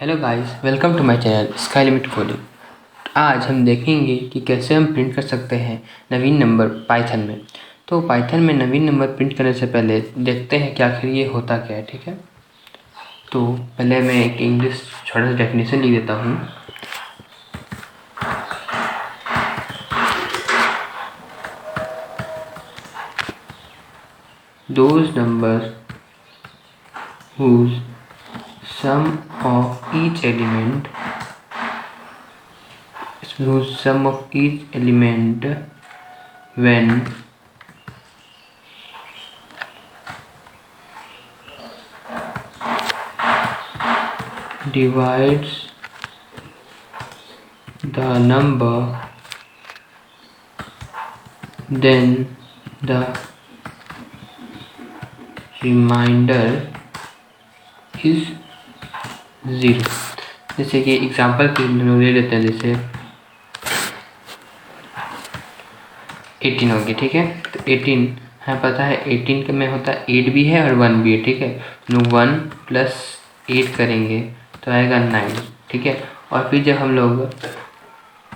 Hello guys, welcome to my channel Sky Limit Coding. आज हम देखेंगे कि कैसे हम प्रिंट कर सकते हैं नवीन नंबर पाइथन में। तो पाइथन में नवीन नंबर प्रिंट करने से पहले देखते हैं कि आखिर ये होता क्या है। ठीक है, तो पहले मैं एक इंग्लिश छोटा सा डेफिनेशन लिख देता हूँ। Those numbers whose sum of each element when divides the number, then the remainder is 0। जैसे कि एग्जाम्पल के लिए ले लेते हैं, जैसे 18 हो गया। ठीक है, तो 18 हमें पता है 18 के में होता है 8 भी है और 1 भी है। ठीक है, लोग 1 + 8 करेंगे तो आएगा 9। ठीक है, और फिर जब हम लोग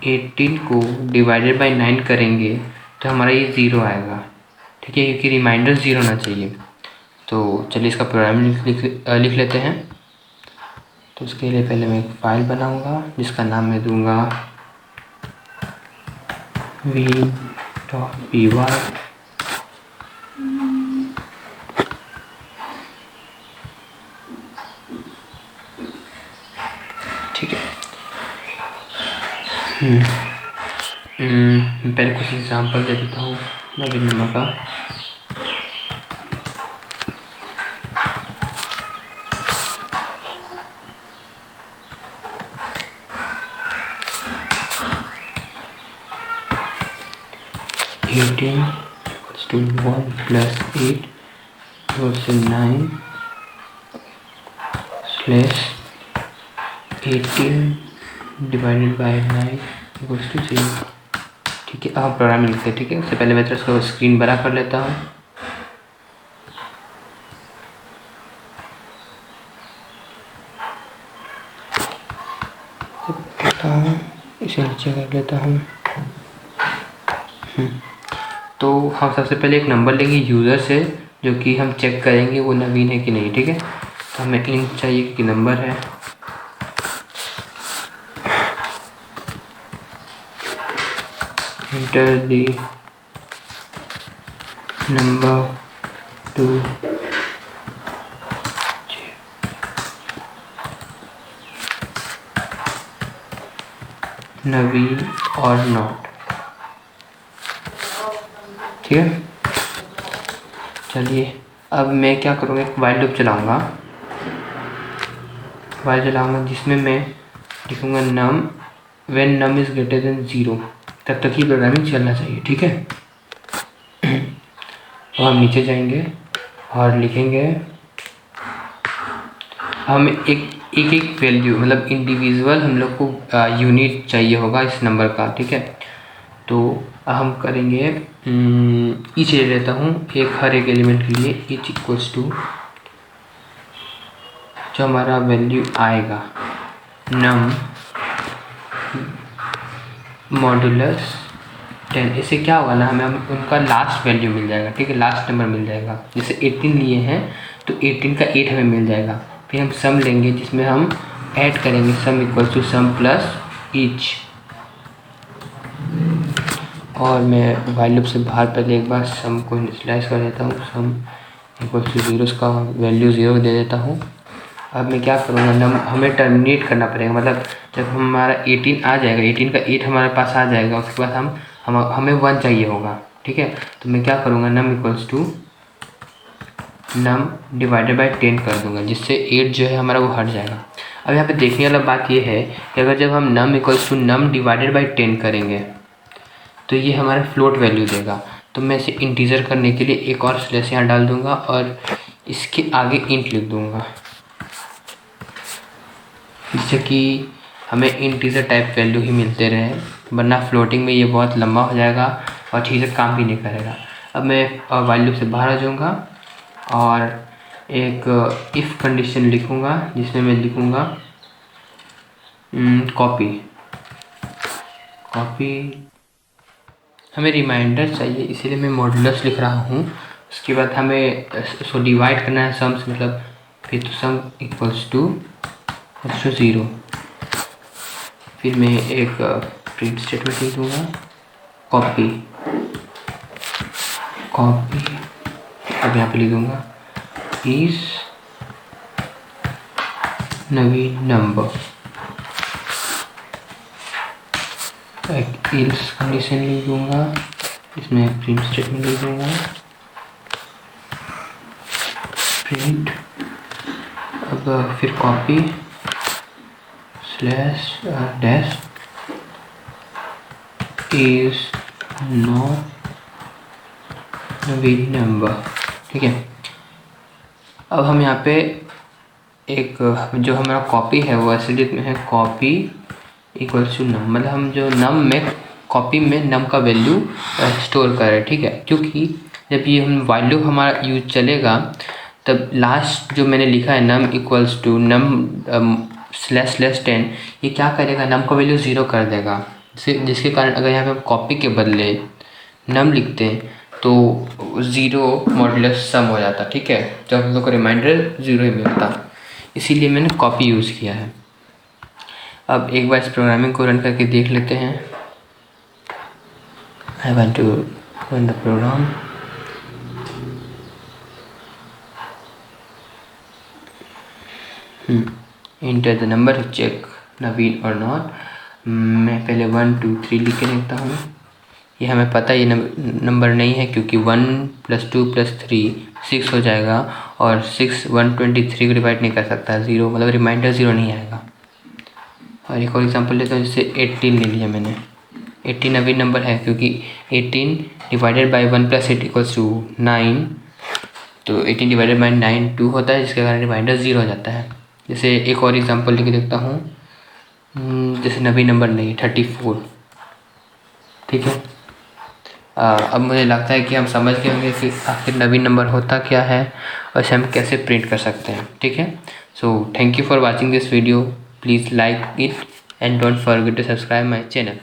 18 को डिवाइडेड बाय 9 करेंगे तो हमारा ये 0 आएगा। ठीक है, क्योंकि रिमाइंडर 0 होना चाहिए। तो चलिए इसका प्रोग्राम लिख लेते हैं। तो उसके लिए पहले मैं एक फ़ाइल बनाऊंगा जिसका नाम मैं दूंगा v.py। ठीक है, पहले कुछ एग्जांपल दे देता हूँ नवीन नंबर का। (18 = 1 + 8 = 9 / 18 डिवाइडेड बाय 9 = 0। ठीक है, अब प्रोग्राम लिखते हैं। ठीक है, उससे पहले मैं इसको स्क्रीन बड़ा कर लेता हूँ। इसे नीचे कर लेता हूँ। तो हम सबसे पहले एक नंबर लेंगे यूज़र से, जो कि हम चेक करेंगे वो नवीन है कि नहीं। ठीक है, तो हमें इंट चाहिए कि नंबर है। एंटर दी नंबर टू नवीन और नॉट। ठीक है, चलिए अब मैं क्या करूँगा, एक वाइल लूप चलाऊँगा जिसमें मैं लिखूँगा num when num is greater than 0। तब तक ही प्रोग्रामिंग चलना चाहिए। ठीक है, तो हम नीचे जाएंगे और लिखेंगे, हम एक वैल्यू मतलब इंडिविजुअल हम लोग को यूनिट चाहिए होगा इस नंबर का। ठीक है, तो हम करेंगे ईच ले लेता हूँ हर एक एलिमेंट के लिए। ईच इक्वल्स टू जो हमारा वैल्यू आएगा नम मॉड्यूलस 10। इससे क्या होगा ना, हमें उनका लास्ट वैल्यू मिल जाएगा। ठीक है, लास्ट नंबर मिल जाएगा। जैसे 18 लिए हैं तो 18 का 8 हमें मिल जाएगा। फिर हम सम लेंगे जिसमें हम ऐड करेंगे sum equals to sum plus each. और मैं वाइल लूप से बाहर पहले एक बार सम को इनिशियलाइज कर देता हूँ। सम इक्वल्स टू 0, उसका वैल्यू 0 दे देता हूँ। अब मैं क्या करूँगा, हमें टर्मिनेट करना पड़ेगा। मतलब जब हमारा 18 आ जाएगा, 18 का 8 हमारे पास आ जाएगा, उसके बाद हमें 1 चाहिए होगा। ठीक है, तो मैं क्या करूँगा, num equals to num divided by 10 कर दूँगा, जिससे 8 जो है हमारा वो हट जाएगा। अब यहाँ पे देखने वाला बात ये है कि अगर जब हम num equals to num divided by 10 करेंगे तो ये हमारा फ्लोट वैल्यू देगा। तो मैं इसे इंटीजर करने के लिए एक और स्लैश यहाँ डाल दूँगा और इसके आगे इंट लिख दूँगा, जिससे कि हमें इंटीजर टाइप वैल्यू ही मिलते रहे, वरना फ्लोटिंग में ये बहुत लंबा हो जाएगा और ठीक से काम भी नहीं करेगा। अब मैं वाइल लूप से बाहर आ जाऊँगा और एक इफ़ कंडीशन लिखूँगा, जिसमें मैं लिखूँगा कॉपी हमें रिमाइंडर चाहिए, इसीलिए मैं मॉडुलस लिख रहा हूँ। उसके बाद हमें इसको डिवाइड करना है सम से, मतलब फिर तो सम इक्वल्स टू 0। फिर मैं एक प्रिंट स्टेटमेंट लिख दूँगा, कॉपी। अब यहाँ पे लिख दूँगा इस नवीन नंबर, एक इल्स कंडीशन लिख दूँगा, इसमें प्रिंट स्टेटमेंट लिख दूँगा, प्रिंट। अब फिर copy slash dash is not Naveen number, ठीक है। अब हम यहाँ पे एक जो हमारा कॉपी है वो ऐसे में है, कॉपी इक्वल्स टू नम, मतलब हम जो नम में कॉपी में नम का वैल्यू स्टोर कर रहे हैं, ठीक है। क्योंकि जब ये हम वैल्यू हमारा यूज चलेगा तब लास्ट जो मैंने लिखा है नम इक्वल्स टू नम स्लैश 10, ये क्या करेगा, नम का वैल्यू 0 कर देगा, जिसके कारण अगर यहाँ पे हम कॉपी के बदले नम लिखते हैं तो 0 मॉडुलस सम हो जाता, ठीक है। जब हम लोग को रिमाइंडर 0 ही मिलता, इसीलिए मैंने कॉपी यूज़ किया है। अब एक बार इस प्रोग्रामिंग को रन करके देख लेते हैं। I want to run the program. Enter the number to check नवीन और नॉट। मैं पहले 1 2 3 लिख के देखता हूँ। ये हमें पता ये नंबर नहीं है, क्योंकि 1 + 2 + 3 6 हो जाएगा, और 6 123 को डिवाइड नहीं कर सकता, 0 मतलब रिमाइंडर 0 नहीं आएगा। और एक और एग्जांपल लेता हूँ, जैसे 18 ले लिया मैंने। 18 नवीन नंबर है, क्योंकि 18 डिवाइडेड बाई 1 + 8 = 9, तो 18 डिवाइडेड बाई 9 2 होता है, जिसके कारण रिमाइंडर 0 हो जाता है। जैसे एक और एग्जांपल लेके देखता हूँ, जैसे नवीन नंबर नहीं, 34, ठीक है। अब मुझे लगता है कि हम समझ गए होंगे कि आखिर नवीन नंबर होता क्या है और इसे हम कैसे प्रिंट कर सकते हैं, ठीक है। So thank you for watching this video, please like it and don't forget to subscribe my channel.